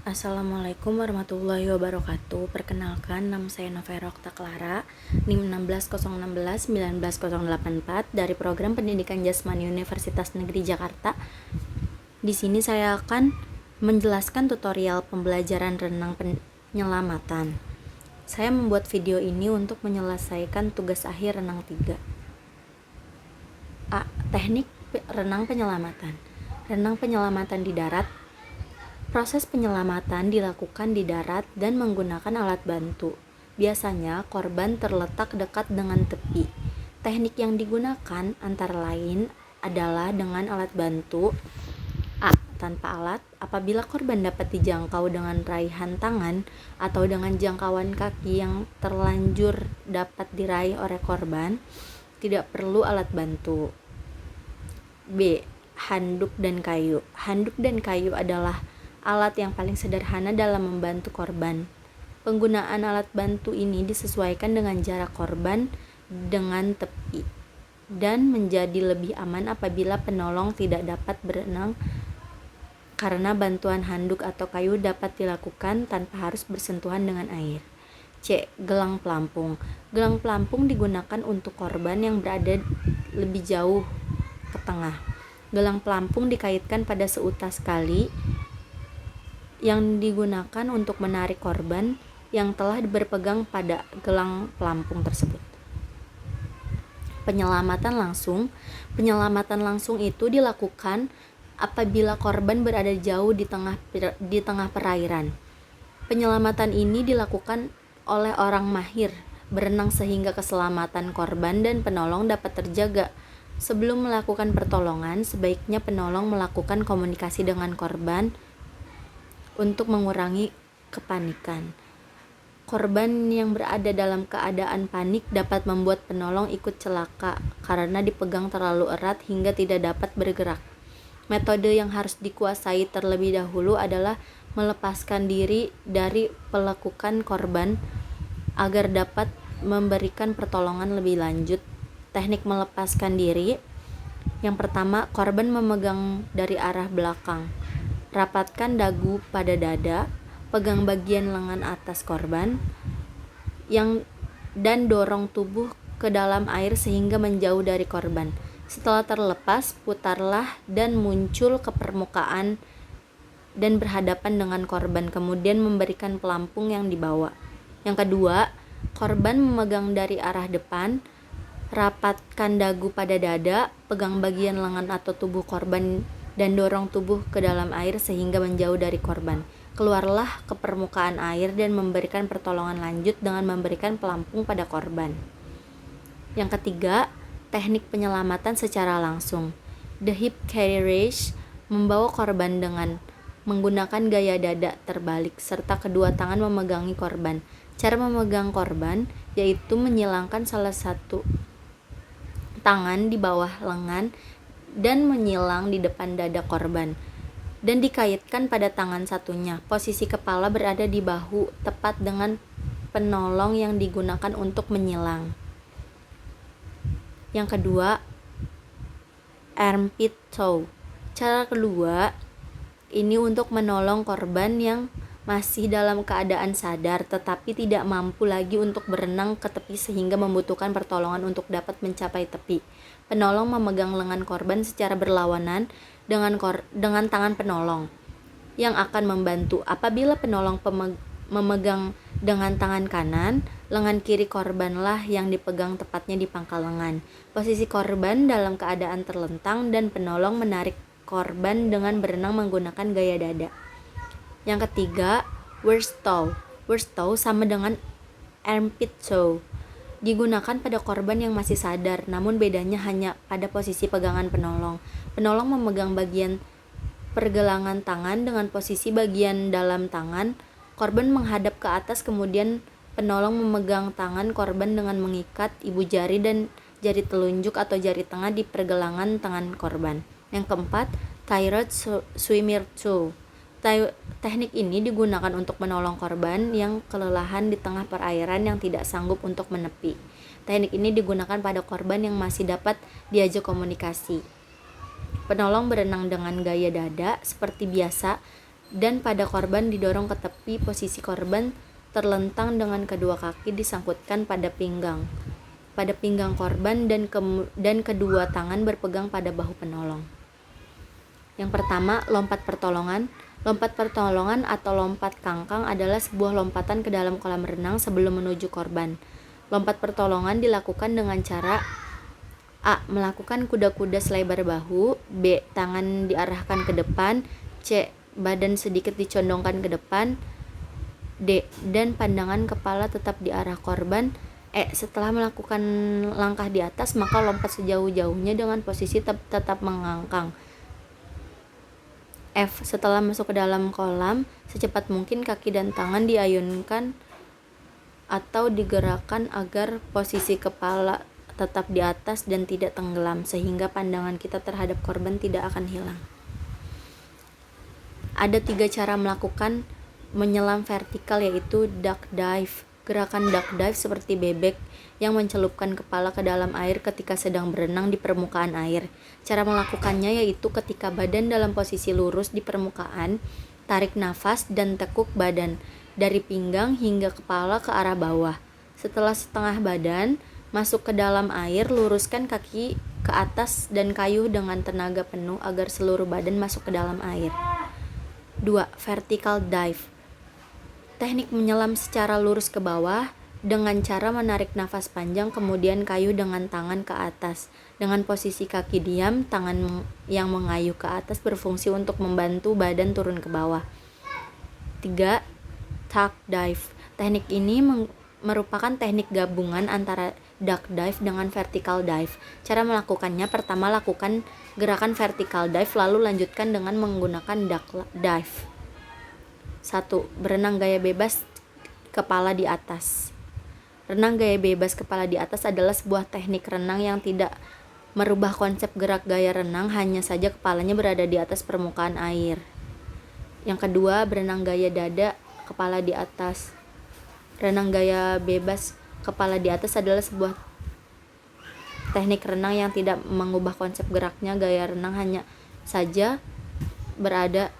Assalamualaikum warahmatullahi wabarakatuh. Perkenalkan, nama saya Novera Okta Clara, NIM 16016-19084 dari Program Pendidikan Jasmani Universitas Negeri Jakarta. Di sini saya akan menjelaskan tutorial pembelajaran renang penyelamatan. Saya membuat video ini untuk menyelesaikan tugas akhir renang 3. A. Teknik renang penyelamatan. Renang penyelamatan di darat. Proses penyelamatan dilakukan di darat dan menggunakan alat bantu. Biasanya korban terletak dekat dengan tepi. Teknik yang digunakan antara lain adalah dengan alat bantu. A. Tanpa alat, apabila korban dapat dijangkau dengan raihan tangan atau dengan jangkauan kaki yang terlanjur dapat diraih oleh korban, tidak perlu alat bantu. B. Handuk dan kayu. Handuk dan kayu adalah alat yang paling sederhana dalam membantu korban. Penggunaan alat bantu ini disesuaikan dengan jarak korban dengan tepi dan menjadi lebih aman apabila penolong tidak dapat berenang karena bantuan handuk atau kayu dapat dilakukan tanpa harus bersentuhan dengan air. C. Gelang pelampung. Gelang pelampung digunakan untuk korban yang berada lebih jauh ke tengah. Gelang pelampung dikaitkan pada seutas kali yang digunakan untuk menarik korban yang telah berpegang pada gelang pelampung tersebut. Penyelamatan langsung. Penyelamatan langsung itu dilakukan apabila korban berada jauh di tengah perairan. Penyelamatan ini dilakukan oleh orang mahir berenang sehingga keselamatan korban dan penolong dapat terjaga. Sebelum melakukan pertolongan, sebaiknya penolong melakukan komunikasi dengan korban untuk mengurangi kepanikan. Korban yang berada dalam keadaan panik dapat membuat penolong ikut celaka karena dipegang terlalu erat hingga tidak dapat bergerak. Metode yang harus dikuasai terlebih dahulu adalah melepaskan diri dari pelekukan korban agar dapat memberikan pertolongan lebih lanjut. Teknik melepaskan diri. Yang pertama, korban memegang dari arah belakang. Rapatkan dagu pada dada, pegang bagian lengan atas korban, dan dorong tubuh ke dalam air sehingga menjauh dari korban. Setelah terlepas, putarlah dan muncul ke permukaan dan berhadapan dengan korban, kemudian memberikan pelampung yang dibawa. Yang kedua, korban memegang dari arah depan, rapatkan dagu pada dada, pegang bagian lengan atau tubuh korban dan dorong tubuh ke dalam air sehingga menjauh dari korban. Keluarlah ke permukaan air dan memberikan pertolongan lanjut dengan memberikan pelampung pada korban. Yang ketiga, teknik penyelamatan secara langsung. The hip carriage membawa korban dengan menggunakan gaya dada terbalik serta kedua tangan memegangi korban. Cara memegang korban yaitu menyilangkan salah satu tangan di bawah lengan dan menyilang di depan dada korban dan dikaitkan pada tangan satunya. Posisi kepala berada di bahu tepat dengan penolong yang digunakan untuk menyilang. Yang kedua, armpit toe. Cara kedua ini untuk menolong korban yang masih dalam keadaan sadar tetapi tidak mampu lagi untuk berenang ke tepi sehingga membutuhkan pertolongan untuk dapat mencapai tepi. Penolong memegang lengan korban secara berlawanan dengan tangan penolong yang akan membantu. Apabila penolong memegang dengan tangan kanan, lengan kiri korbanlah yang dipegang tepatnya di pangkal lengan. Posisi korban dalam keadaan terlentang dan penolong menarik korban dengan berenang menggunakan gaya dada. Yang ketiga, worst toe. Worst toe sama dengan armpit toe. Digunakan pada korban yang masih sadar, namun bedanya hanya pada posisi pegangan penolong. Penolong memegang bagian pergelangan tangan dengan posisi bagian dalam tangan korban menghadap ke atas, kemudian penolong memegang tangan korban dengan mengikat ibu jari dan jari telunjuk atau jari tengah di pergelangan tangan korban. Yang keempat, tired swimmer toe. Teknik ini digunakan untuk menolong korban yang kelelahan di tengah perairan yang tidak sanggup untuk menepi. Teknik ini digunakan pada korban yang masih dapat diajak komunikasi. Penolong berenang dengan gaya dada seperti biasa dan pada korban didorong ke tepi. Posisi korban terlentang dengan kedua kaki disangkutkan pada pinggang korban dan kedua tangan berpegang pada bahu penolong. Yang pertama, lompat pertolongan. Lompat pertolongan atau lompat kangkang adalah sebuah lompatan ke dalam kolam renang sebelum menuju korban. Lompat pertolongan dilakukan dengan cara A. Melakukan kuda-kuda selebar bahu. B. Tangan diarahkan ke depan. C. Badan sedikit dicondongkan ke depan. D. Dan pandangan kepala tetap di arah korban. E. Setelah melakukan langkah di atas, maka lompat sejauh-jauhnya dengan posisi tetap mengangkang. F. Setelah masuk ke dalam kolam, secepat mungkin kaki dan tangan diayunkan atau digerakkan agar posisi kepala tetap di atas dan tidak tenggelam, sehingga pandangan kita terhadap korban tidak akan hilang. Ada 3 cara melakukan menyelam vertikal, yaitu duck dive. Gerakan duck dive seperti bebek yang mencelupkan kepala ke dalam air ketika sedang berenang di permukaan air. Cara melakukannya yaitu ketika badan dalam posisi lurus di permukaan, tarik nafas dan tekuk badan dari pinggang hingga kepala ke arah bawah. Setelah setengah badan masuk ke dalam air, luruskan kaki ke atas dan kayuh dengan tenaga penuh agar seluruh badan masuk ke dalam air. 2. Vertical dive. Teknik menyelam secara lurus ke bawah dengan cara menarik nafas panjang kemudian kayuh dengan tangan ke atas. Dengan posisi kaki diam, tangan yang mengayuh ke atas berfungsi untuk membantu badan turun ke bawah. 3. Tuck dive. Teknik ini merupakan teknik gabungan antara duck dive dengan vertical dive. Cara melakukannya, pertama lakukan gerakan vertical dive lalu lanjutkan dengan menggunakan duck dive. 1. Berenang gaya bebas kepala di atas. Renang gaya bebas kepala di atas adalah sebuah teknik renang yang tidak merubah konsep gerak gaya renang, hanya saja kepalanya berada di atas permukaan air. Yang kedua, berenang gaya dada kepala di atas. Renang gaya bebas kepala di atas adalah sebuah teknik renang yang tidak mengubah konsep geraknya gaya renang, hanya saja berada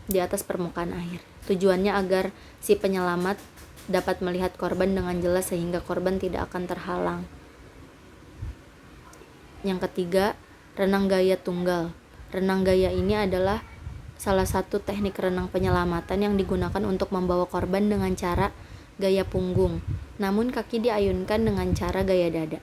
di atas permukaan air. Tujuannya agar si penyelamat dapat melihat korban dengan jelas sehingga korban tidak akan terhalang. Yang ketiga, renang gaya tunggal. Renang gaya ini adalah salah satu teknik renang penyelamatan yang digunakan untuk membawa korban dengan cara gaya punggung, namun kaki diayunkan dengan cara gaya dada.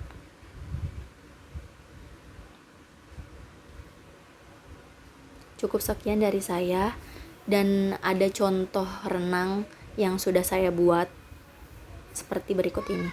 Cukup sekian dari saya, dan ada contoh renang yang sudah saya buat seperti berikut ini.